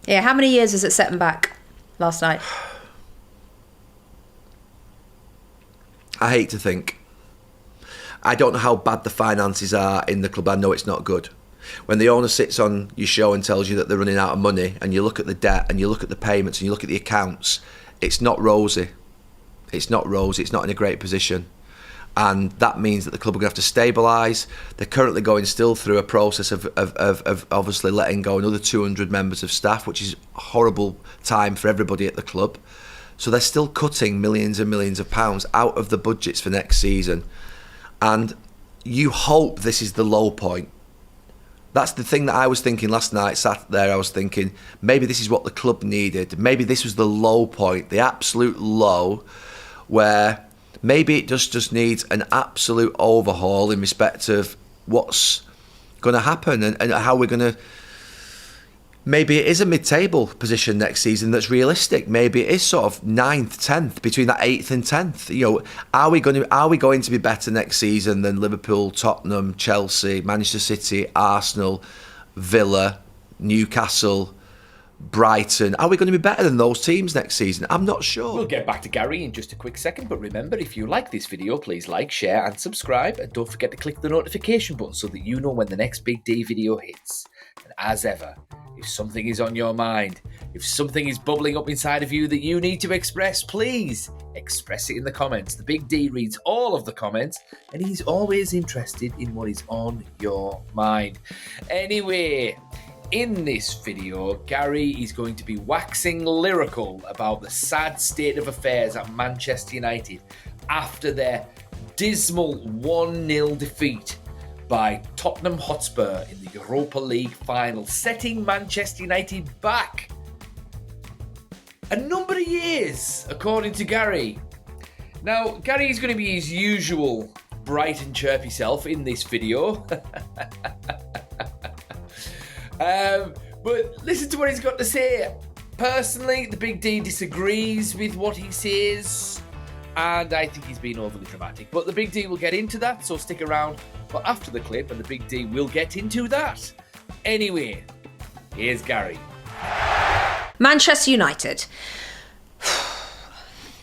Yeah, how many years is it setting back last night? I hate to think. I don't know how bad the finances are in the club. I know it's not good. When the owner sits on your show and tells you that they're running out of money, and you look at the debt and you look at the payments and you look at the accounts, it's not rosy. It's not rosy. It's not in a great position. And that means that the club are going to have to stabilise. They're currently going still through a process of obviously letting go another 200 members of staff, which is a horrible time for everybody at the club. So they're still cutting millions and millions of pounds out of the budgets for next season. And you hope this is the low point. That's the thing that I was thinking last night, sat there, I was thinking, maybe this is what the club needed. Maybe this was the low point, the absolute low, where maybe it just needs an absolute overhaul in respect of what's going to happen and how we're going to... Maybe it is a mid-table position next season that's realistic. Maybe it is sort of 9th, 10th, between that 8th and 10th. You know, are we going to be better next season than Liverpool, Tottenham, Chelsea, Manchester City, Arsenal, Villa, Newcastle, Brighton? Are we going to be better than those teams next season? I'm not sure. We'll get back to Gary in just a quick second, but remember, if you like this video, please like, share and subscribe, and don't forget to click the notification button so that you know when the next Big D video hits. And as ever, if something is on your mind, if something is bubbling up inside of you that you need to express, please express it in the comments. The Big D reads all of the comments, and he's always interested in what is on your mind. Anyway, in this video, Gary is going to be waxing lyrical about the sad state of affairs at Manchester United after their dismal 1-0 defeat by Tottenham Hotspur in the Europa League final, setting Manchester United back a number of years, according to Gary. Now, Gary is going to be his usual bright and chirpy self in this video. But listen to what he's got to say. Personally, the Big D disagrees with what he says, and I think he's been overly dramatic. But the Big D will get into that, so stick around for after the clip, and the Big D will get into that. Anyway, here's Gary. Manchester United.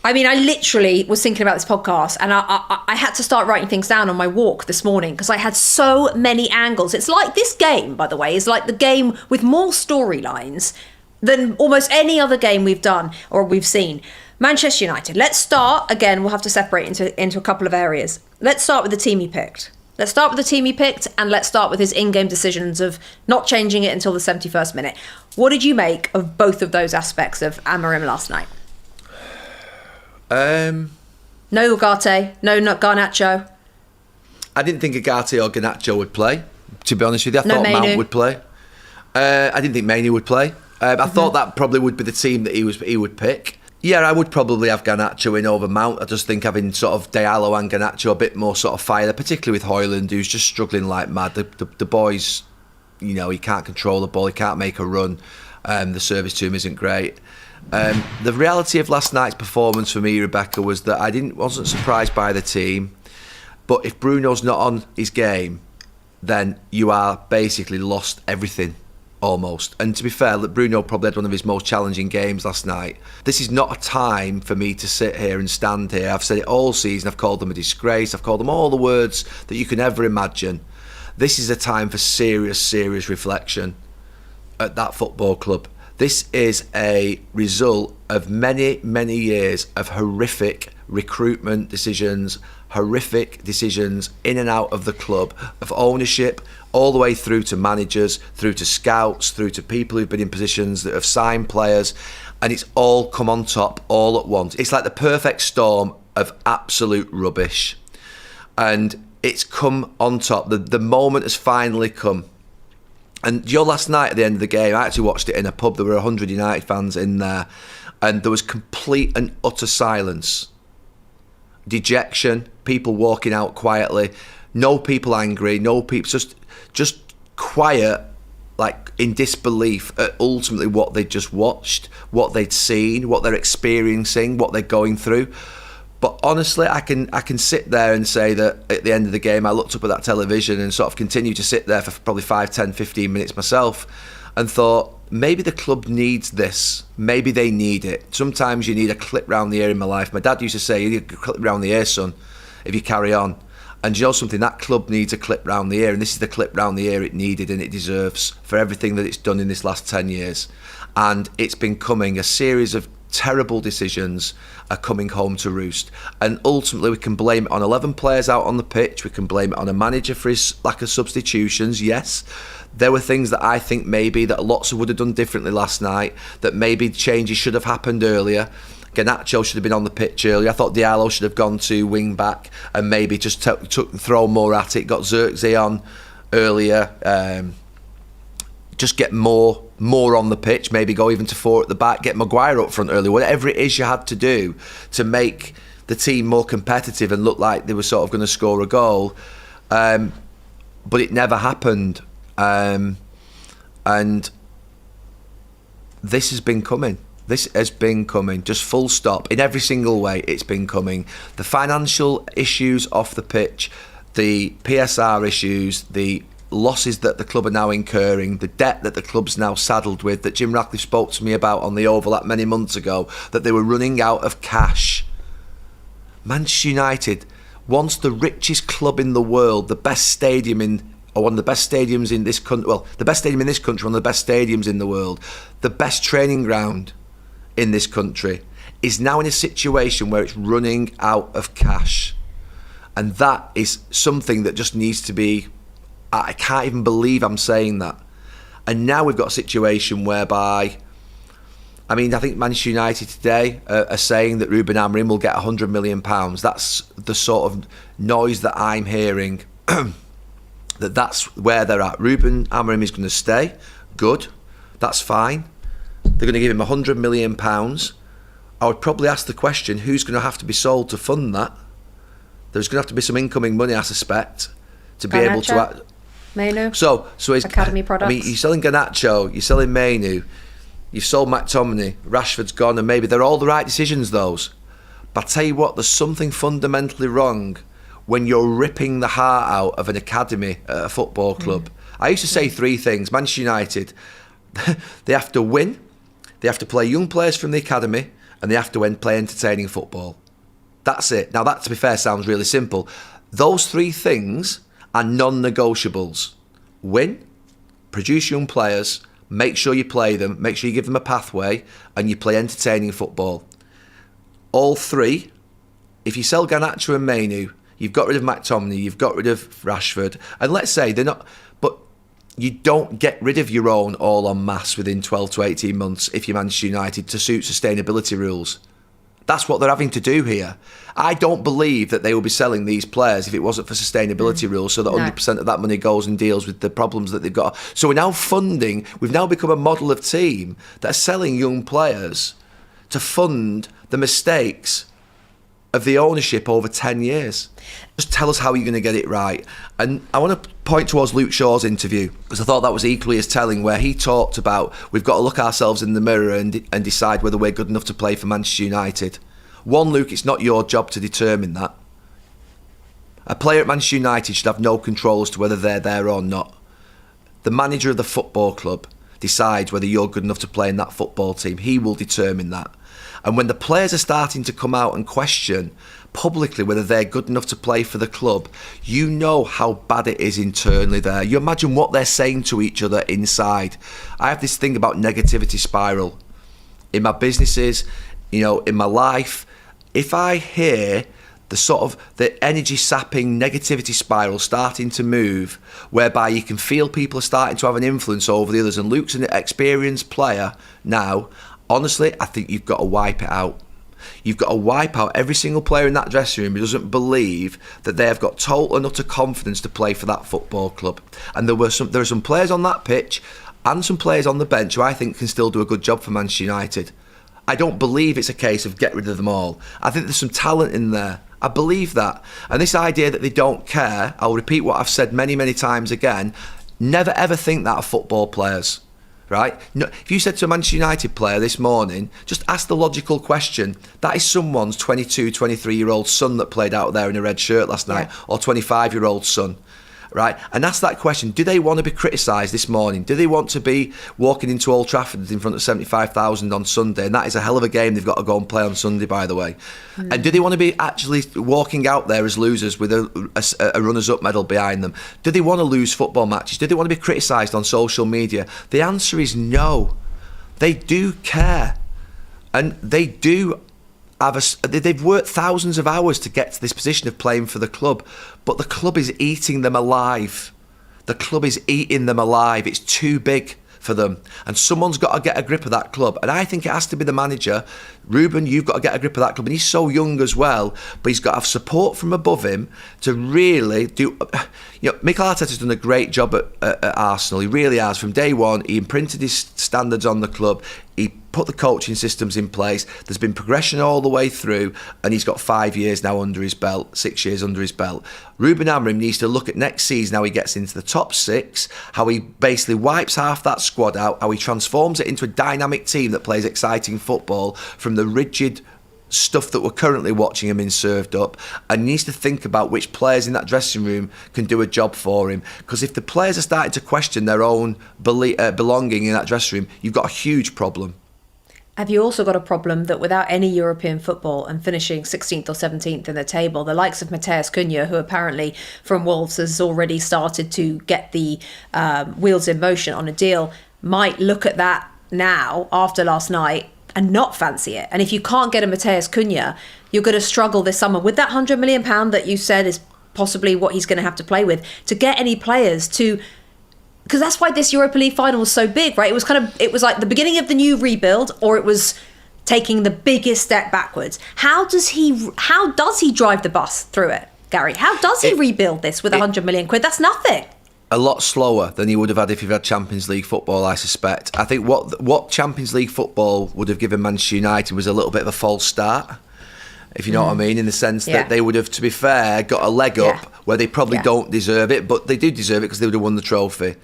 I mean, I literally was thinking about this podcast, and I had to start writing things down on my walk this morning because I had so many angles. It's like this game, by the way, is like the game with more storylines than almost any other game we've done or we've seen. Manchester United. Let's start, again, we'll have to separate into a couple of areas. Let's start with the team he picked. Let's start with the team he picked, and let's start with his in-game decisions of not changing it until the 71st minute. What did you make of both of those aspects of Amorim last night? No Ugarte, no Garnacho. I didn't think Ugarte or Garnacho would play, to be honest with you. I thought Mount would play. I didn't think Mainoo would play. I thought that probably would be the team that he would pick. Yeah, I would probably have Garnacho in over Mount. I just think having sort of Diallo and Garnacho a bit more sort of fire, particularly with Højlund, who's just struggling like mad. The boys, you know, he can't control the ball, he can't make a run. The service to him isn't great. The reality of last night's performance for me, Rebecca, was that I wasn't surprised by the team. But if Bruno's not on his game, then you are basically lost everything. Almost. And to be fair, Bruno probably had one of his most challenging games last night. This is not a time for me to sit here and stand here. I've said it all season. I've called them a disgrace. I've called them all the words that you can ever imagine. This is a time for serious reflection at that football club. This is a result of many years of horrific recruitment decisions, horrific decisions in and out of the club, of ownership, all the way through to managers, through to scouts, through to people who've been in positions that have signed players, and it's all come on top all at once. It's like the perfect storm of absolute rubbish, and it's come on top. The moment has finally come. And last night at the end of the game, I actually watched it in a pub. There were 100 United fans in there, and there was complete and utter silence. Dejection, people walking out quietly, no people angry, no people, just quiet, like in disbelief at ultimately what they'd just watched, what they'd seen, what they're experiencing, what they're going through. But honestly, I can sit there and say that at the end of the game, I looked up at that television and sort of continued to sit there for probably 5, 10, 15 minutes myself and thought, maybe the club needs this. Maybe they need it. Sometimes you need a clip round the ear in my life. My dad used to say, you need a clip round the ear, son, if you carry on. And you know something, that club needs a clip round the ear, and this is the clip round the ear it needed and it deserves for everything that it's done in this last 10 years. And it's been coming, a series of terrible decisions are coming home to roost. And ultimately we can blame it on 11 players out on the pitch, we can blame it on a manager for his lack of substitutions, yes. There were things that I think maybe that lots would have done differently last night, that maybe changes should have happened earlier. Garnacho should have been on the pitch earlier. I thought Diallo should have gone to wing back and maybe just throw more at it. Got Xerxes on earlier. Just get more on the pitch. Maybe go even to 4 at the back. Get Maguire up front earlier. Whatever it is you had to do to make the team more competitive and look like they were sort of going to score a goal. But it never happened. And this has been coming. This has been coming, just full stop. In every single way, it's been coming. The financial issues off the pitch, the PSR issues, the losses that the club are now incurring, the debt that the club's now saddled with, that Jim Ratcliffe spoke to me about on the overlap many months ago, that they were running out of cash. Manchester United, once the richest club in the world, the best stadium or one of the best stadiums in this country, well, the best stadium in this country, one of the best stadiums in the world, the best training ground in this country, is now in a situation where it's running out of cash. And that is something that just needs to be, I can't even believe I'm saying that. And now we've got a situation whereby, I think Manchester United today are saying that Ruben Amorim will get £100 million. That's the sort of noise that I'm hearing, that's where they're at. Ruben Amorim is going to stay. Good. That's fine. They're going to give him £100 million. I would probably ask the question, who's going to have to be sold to fund that? There's going to have to be some incoming money, I suspect, to be able to act. Mainu. So it's Academy products. You're selling Garnacho, you're selling Mainu, you've sold McTominay, Rashford's gone, and maybe they're all the right decisions, those. But I tell you what, there's something fundamentally wrong when you're ripping the heart out of an academy at a football club. I used to say 3 things. Manchester United, they have to win, they have to play young players from the academy, and they have to play entertaining football. That's it. Now that, to be fair, sounds really simple. Those 3 things are non-negotiables. Win, produce young players, make sure you play them, make sure you give them a pathway, and you play entertaining football. All 3, if you sell Garnacho and Mainu, you've got rid of McTominay, you've got rid of Rashford, and let's say they're not, but you don't get rid of your own all en masse within 12 to 18 months if you're Manchester United to suit sustainability rules. That's what they're having to do here. I don't believe that they will be selling these players if it wasn't for sustainability rules, so that 100% of that money goes and deals with the problems that they've got. So we're now we've now become a model of team that are selling young players to fund the mistakes of the ownership over 10 years. Just tell us how you're going to get it right. And I want to point towards Luke Shaw's interview, because I thought that was equally as telling, where he talked about we've got to look ourselves in the mirror and decide whether we're good enough to play for Manchester United. One, Luke, it's not your job to determine that. A player at Manchester United should have no control as to whether they're there or not. The manager of the football club decides whether you're good enough to play in that football team. He will determine that. And when the players are starting to come out and question publicly whether they're good enough to play for the club, you know how bad it is internally there. You imagine what they're saying to each other inside. I have this thing about negativity spiral. In my businesses, in my life, if I hear the energy sapping negativity spiral starting to move, whereby you can feel people are starting to have an influence over the others, and Luke's an experienced player now, honestly, I think you've got to wipe it out. You've got to wipe out every single player in that dressing room who doesn't believe that they have got total and utter confidence to play for that football club. And there are some players on that pitch and some players on the bench who I think can still do a good job for Manchester United. I don't believe it's a case of get rid of them all. I think there's some talent in there. I believe that. And this idea that they don't care, I'll repeat what I've said many, many times again, never ever think that of football players. Right? No, if you said to a Manchester United player this morning, just ask the logical question, that is someone's 22, 23-year-old son that played out there in a red shirt last night, or 25-year-old son. right? And ask that question, do they want to be criticised this morning? Do they want to be walking into Old Trafford in front of 75,000 on Sunday? And that is a hell of a game they've got to go and play on Sunday, by the way. And do they want to be actually walking out there as losers with a runners-up medal behind them? Do they want to lose football matches? Do they want to be criticised on social media? The answer is no. They do care. And they do they've worked thousands of hours to get to this position of playing for the club, but the club is eating them alive. The club is eating them alive. It's too big for them, and someone's got to get a grip of that club, and I think it has to be the manager. Ruben, you've got to get a grip of that club, and he's so young as well, but he's got to have support from above him to really do. Mikel Arteta's done a great job at Arsenal. He really has. From day one, he imprinted his standards on the club. He put the coaching systems in place. There's been progression all the way through, and he's got 5 years now under his belt, 6 years under his belt. Ruben Amorim needs to look at next season, how he gets into the top six, how he basically wipes half that squad out, how he transforms it into a dynamic team that plays exciting football from the rigid stuff that we're currently watching him in served up, and needs to think about which players in that dressing room can do a job for him. Because if the players are starting to question their own belonging in that dressing room, you've got a huge problem. Have you also got a problem that without any European football and finishing 16th or 17th in the table, the likes of Matheus Cunha, who apparently from Wolves has already started to get the wheels in motion on a deal, might look at that now after last night and not fancy it? And if you can't get a Matheus Cunha, you're going to struggle this summer with that £100 million that you said is possibly what he's going to have to play with to get any players to. Because that's why this Europa League final was so big, right? It was like the beginning of the new rebuild, or it was taking the biggest step backwards. How does he drive the bus through it, Gary? How does he rebuild this with £100 million? That's nothing. A lot slower than he would have had if he had Champions League football, I suspect. I think what Champions League football would have given Manchester United was a little bit of a false start, if you know what I mean, in the sense that they would have, to be fair, got a leg up where they probably don't deserve it, but they do deserve it because they would have won the trophy.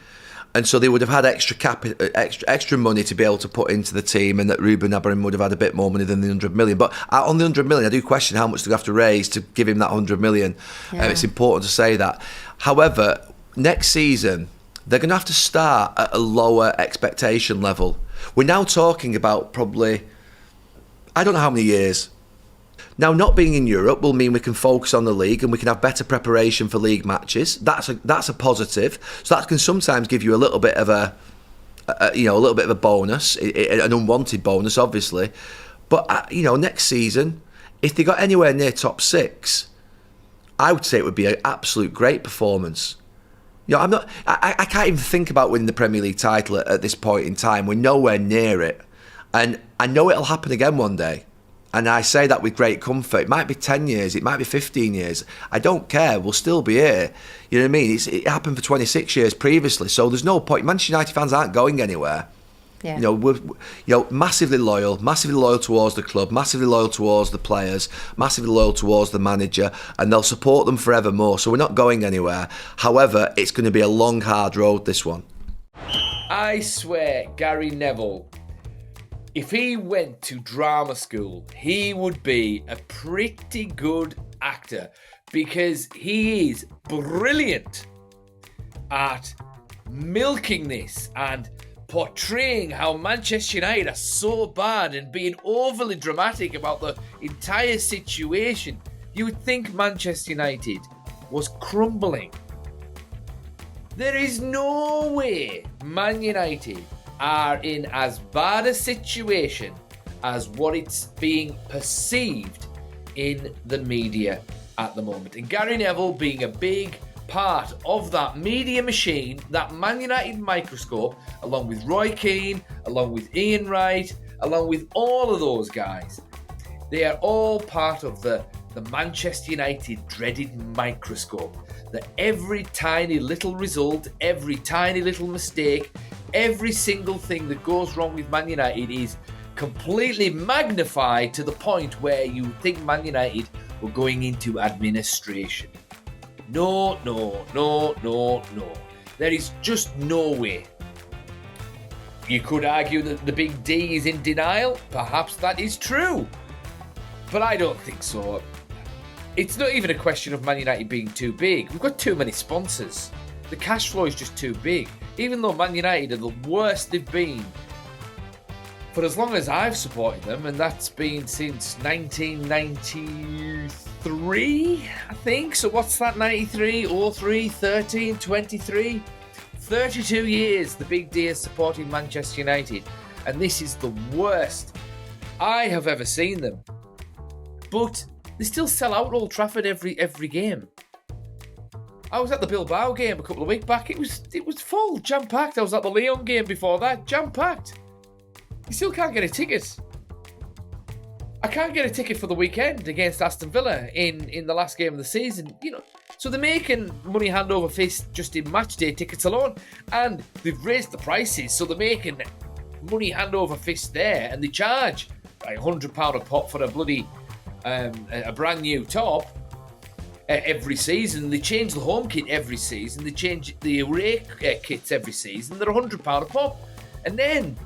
And so they would have had extra money to be able to put into the team, and that Ruben Amorim would have had a bit more money than the 100 million. But on the 100 million, I do question how much they have to raise to give him that 100 million. It's important to say that. However, next season, they're going to have to start at a lower expectation level. We're now talking about probably, I don't know how many years. Now, not being in Europe will mean we can focus on the league and we can have better preparation for league matches. That's a positive. So that can sometimes give you a little bit of a little bit of a bonus, an unwanted bonus, obviously. But next season, if they got anywhere near top six, I would say it would be an absolute great performance. I can't even think about winning the Premier League title at this point in time. We're nowhere near it, and I know it'll happen again one day. And I say that with great comfort. It might be 10 years, it might be 15 years. I don't care. We'll still be here. You know what I mean? It happened for 26 years previously, so there's no point. Manchester United fans aren't going anywhere. Yeah. We're massively loyal towards the club, massively loyal towards the players, massively loyal towards the manager, and they'll support them forevermore. So we're not going anywhere. However, it's going to be a long, hard road, this one. I swear, Gary Neville, if he went to drama school, he would be a pretty good actor, because he is brilliant at milking this and portraying how Manchester United are so bad and being overly dramatic about the entire situation. You would think Manchester United was crumbling. There is no way Man United are in as bad a situation as what it's being perceived in the media at the moment. And Gary Neville being a big part of that media machine, that Man United microscope, along with Roy Keane, along with Ian Wright, along with all of those guys, they are all part of the Manchester United dreaded microscope. That every tiny little result, every tiny little mistake, every single thing that goes wrong with Man United is completely magnified to the point where you think Man United were going into administration. No. There is just no way. You could argue that the big D is in denial. Perhaps that is true. But I don't think so. It's not even a question of Man United being too big. We've got too many sponsors. the cash flow is just too big. Even though Man United are the worst they've been for as long as I've supported them, and that's been since 1993, I think. So what's that, 93, 03, 13, 23? 32 years the Big D is supporting Manchester United, and this is the worst I have ever seen them. But they still sell out Old Trafford every game. I was at the Bilbao game a couple of weeks back. It was full, jam-packed. I was at the Lyon game before that, jam-packed. You still can't get a ticket. I can't get a ticket for the weekend against Aston Villa in the last game of the season. So they're making money hand over fist just in match day tickets alone, and they've raised the prices, so they're making money hand over fist there, and they charge like £100 a pop for a bloody a brand new top every season. They change the home kit every season. They change the away kits every season. They're £100 a pop, and then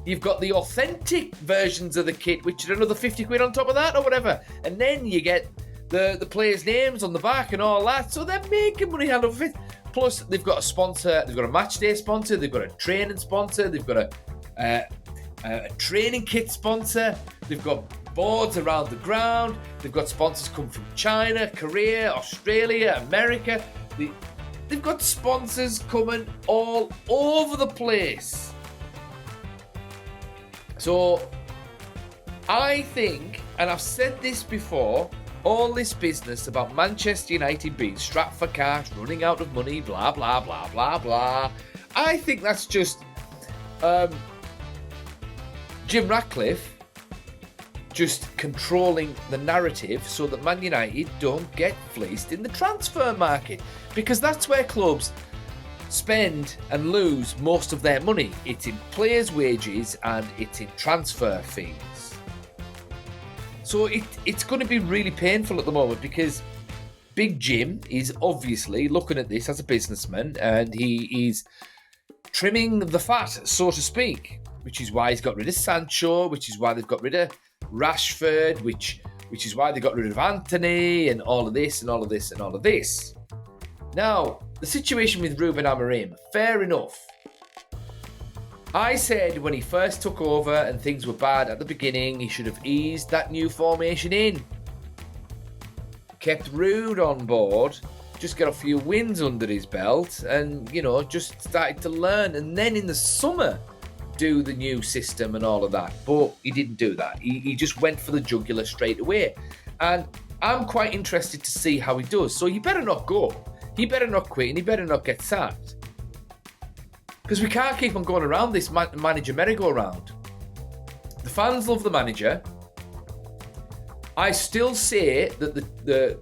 you've got the authentic versions of the kit, which are another 50 quid on top of that or whatever. And then you get the players' names on the back and all that. So they're making money hand over fist. Plus, they've got a sponsor. They've got a match day sponsor. They've got a training sponsor. They've got a training kit sponsor. They've got boards around the ground. They've got sponsors come from China, Korea, Australia, America. They've got sponsors coming all over the place. So, I think, and I've said this before, all this business about Manchester United being strapped for cash, running out of money, blah, blah, blah, blah, blah. I think that's just Jim Ratcliffe just controlling the narrative so that Man United don't get fleeced in the transfer market. Because that's where clubs spend and lose most of their money. It's in players' wages and it's in transfer fees. So it's going to be really painful at the moment, because Big Jim is obviously looking at this as a businessman, and he is trimming the fat, so to speak, which is why he's got rid of Sancho, which is why they've got rid of Rashford, which is why they got rid of Anthony, and all of this and all of this and all of this. Now, the situation with Ruben Amorim, fair enough. I said when he first took over and things were bad at the beginning, he should have eased that new formation in. Kept Rude on board, just got a few wins under his belt, and, just started to learn. And then in the summer, do the new system and all of that. But he didn't do that. He just went for the jugular straight away. And I'm quite interested to see how he does. So he better not go. He better not quit, and he better not get sacked. Because we can't keep on going around this manager merry-go-round. The fans love the manager. I still say that the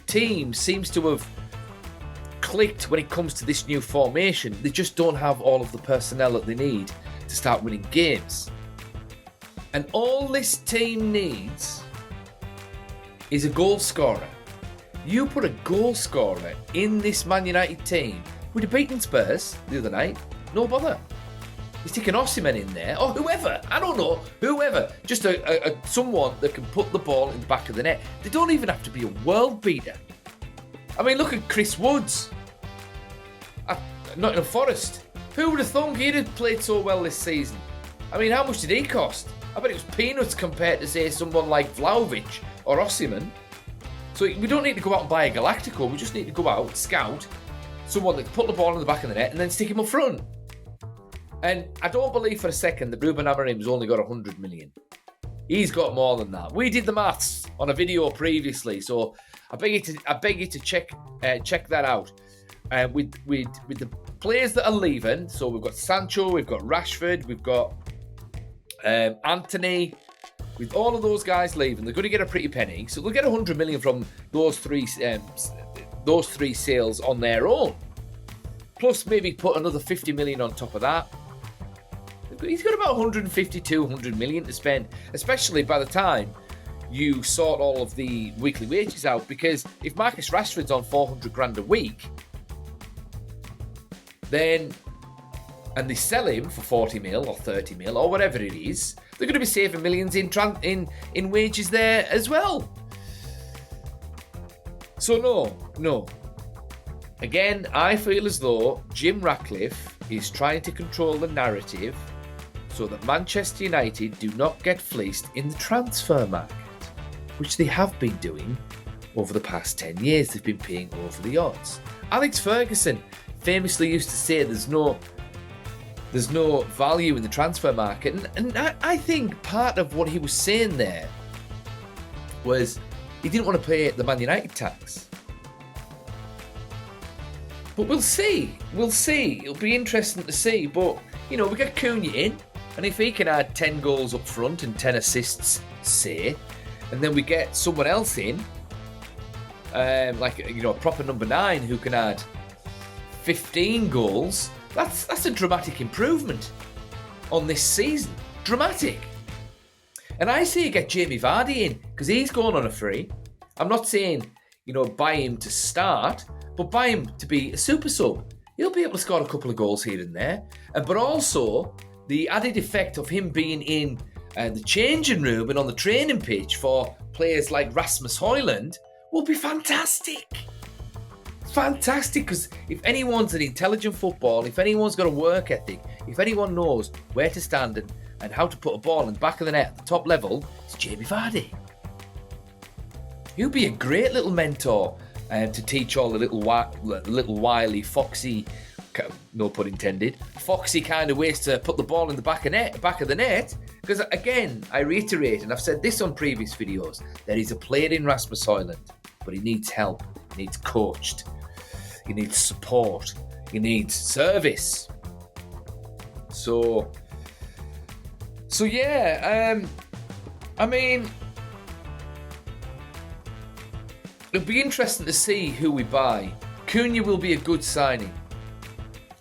team seems to have clicked when it comes to this new formation. They just don't have all of the personnel that they need to start winning games. And all this team needs is a goal scorer. You put a goal scorer in this Man United team. We'd have beaten Spurs the other night. No bother. He's taking Osimhen in there, or whoever. I don't know. Whoever. Just someone that can put the ball in the back of the net. They don't even have to be a world beater. I mean, look at Chris Woods at Nottingham Forest. Who would have thought he'd have played so well this season? I mean, how much did he cost? I bet it was peanuts compared to, say, someone like Vlahovic or Osimhen. So we don't need to go out and buy a Galactico. We just need to go out, scout someone that can put the ball in the back of the net and then stick him up front. And I don't believe for a second that Ruben Amorim's only got 100 million. He's got more than that. We did the maths on a video previously, so I beg you to check that out. With the players that are leaving, so we've got Sancho, we've got Rashford, we've got Anthony. With all of those guys leaving, they're going to get a pretty penny. So they'll get 100 million from those three sales on their own. Plus maybe put another 50 million on top of that. He's got about 150, 200 million to spend, especially by the time you sort all of the weekly wages out. Because if Marcus Rashford's on 400 grand a week, then, and they sell him for 40 mil or 30 mil or whatever it is, they're going to be saving millions in wages there as well. So no. Again, I feel as though Jim Ratcliffe is trying to control the narrative so that Manchester United do not get fleeced in the transfer market, which they have been doing over the past 10 years. They've been paying over the odds. Alex Ferguson famously used to say there's no value in the transfer market, and I think part of what he was saying there was he didn't want to pay the Man United tax. But we'll see. It'll be interesting to see. But, we get Cunha in, and if he can add 10 goals up front and 10 assists, say, and then we get someone else in, a proper number 9 who can add 15 goals, that's a dramatic improvement on this season. Dramatic. And I say you get Jamie Vardy in, because he's going on a free. I'm not saying, buy him to start, but buy him to be a super sub. He'll be able to score a couple of goals here and there. But also, the added effect of him being in the changing room and on the training pitch for players like Rasmus Højlund will be fantastic. Fantastic, because if anyone's an intelligent football, if anyone's got a work ethic, if anyone knows where to stand and how to put a ball in the back of the net at the top level, it's Jamie Vardy. He'll be a great little mentor to teach all the little wily, foxy, no pun intended, foxy kind of ways to put the ball in the back of the net. Because again, I reiterate, and I've said this on previous videos, there is a player in Rasmus Højlund, but he needs help, he needs coached, he needs support, he needs service. So yeah, it'll be interesting to see who we buy. Cunha will be a good signing.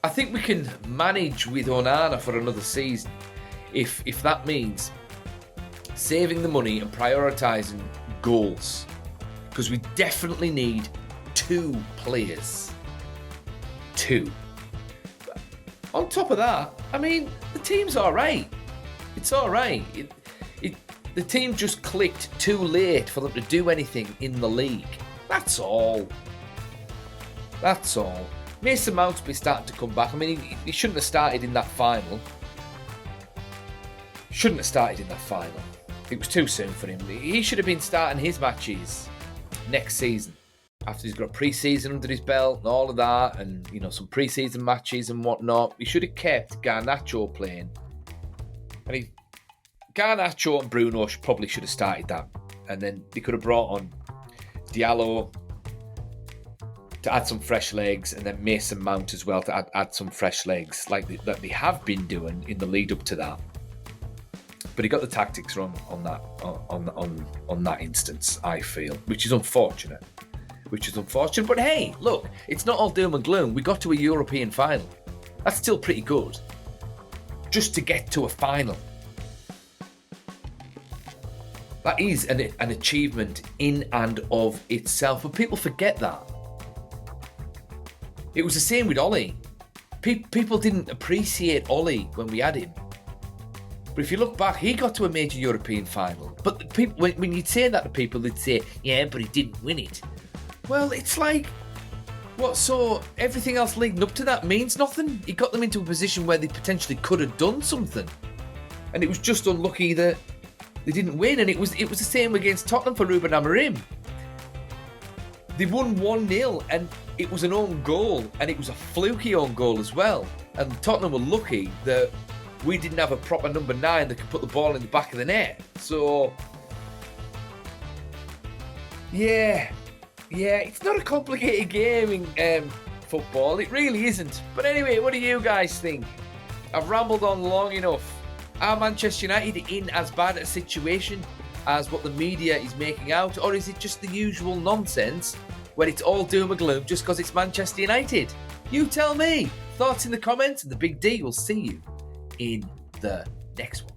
I think we can manage with Onana for another season if that means saving the money and prioritising goals. Because we definitely need 2 players. 2. But on top of that, the team's alright. It's alright. The team just clicked too late for them to do anything in the league. That's all. Mason Mount's been starting to come back. He shouldn't have started in that final. It was too soon for him. He should have been starting his matches next season, after he's got pre-season under his belt and all of that, and some pre-season matches and whatnot. He should have kept Garnacho playing. Garnacho and Bruno probably should have started that, and then they could have brought on Diallo to add some fresh legs, and then Mason Mount as well to add some fresh legs, like that they have been doing in the lead up to that. But he got the tactics wrong on that instance, I feel, which is unfortunate. But hey, look, it's not all doom and gloom. We got to a European final. That's still pretty good. Just to get to a final. That is an achievement in and of itself, but people forget that. It was the same with Ollie. People didn't appreciate Ollie when we had him. But if you look back, he got to a major European final. But people, when you'd say that to people, they'd say, yeah, but he didn't win it. Well, it's like, what, so everything else leading up to that means nothing? He got them into a position where they potentially could have done something. And it was just unlucky that they didn't win. And it was the same against Tottenham for Ruben Amorim. They won 1-0 and it was an own goal, and it was a fluky own goal as well. And Tottenham were lucky that we didn't have a proper number 9 that could put the ball in the back of the net. So, yeah, it's not a complicated game in football. It really isn't. But anyway, what do you guys think? I've rambled on long enough. Are Manchester United in as bad a situation as what the media is making out, or is it just the usual nonsense where it's all doom and gloom just because it's Manchester United? You tell me. Thoughts in the comments, and the Big D will see you in the next one.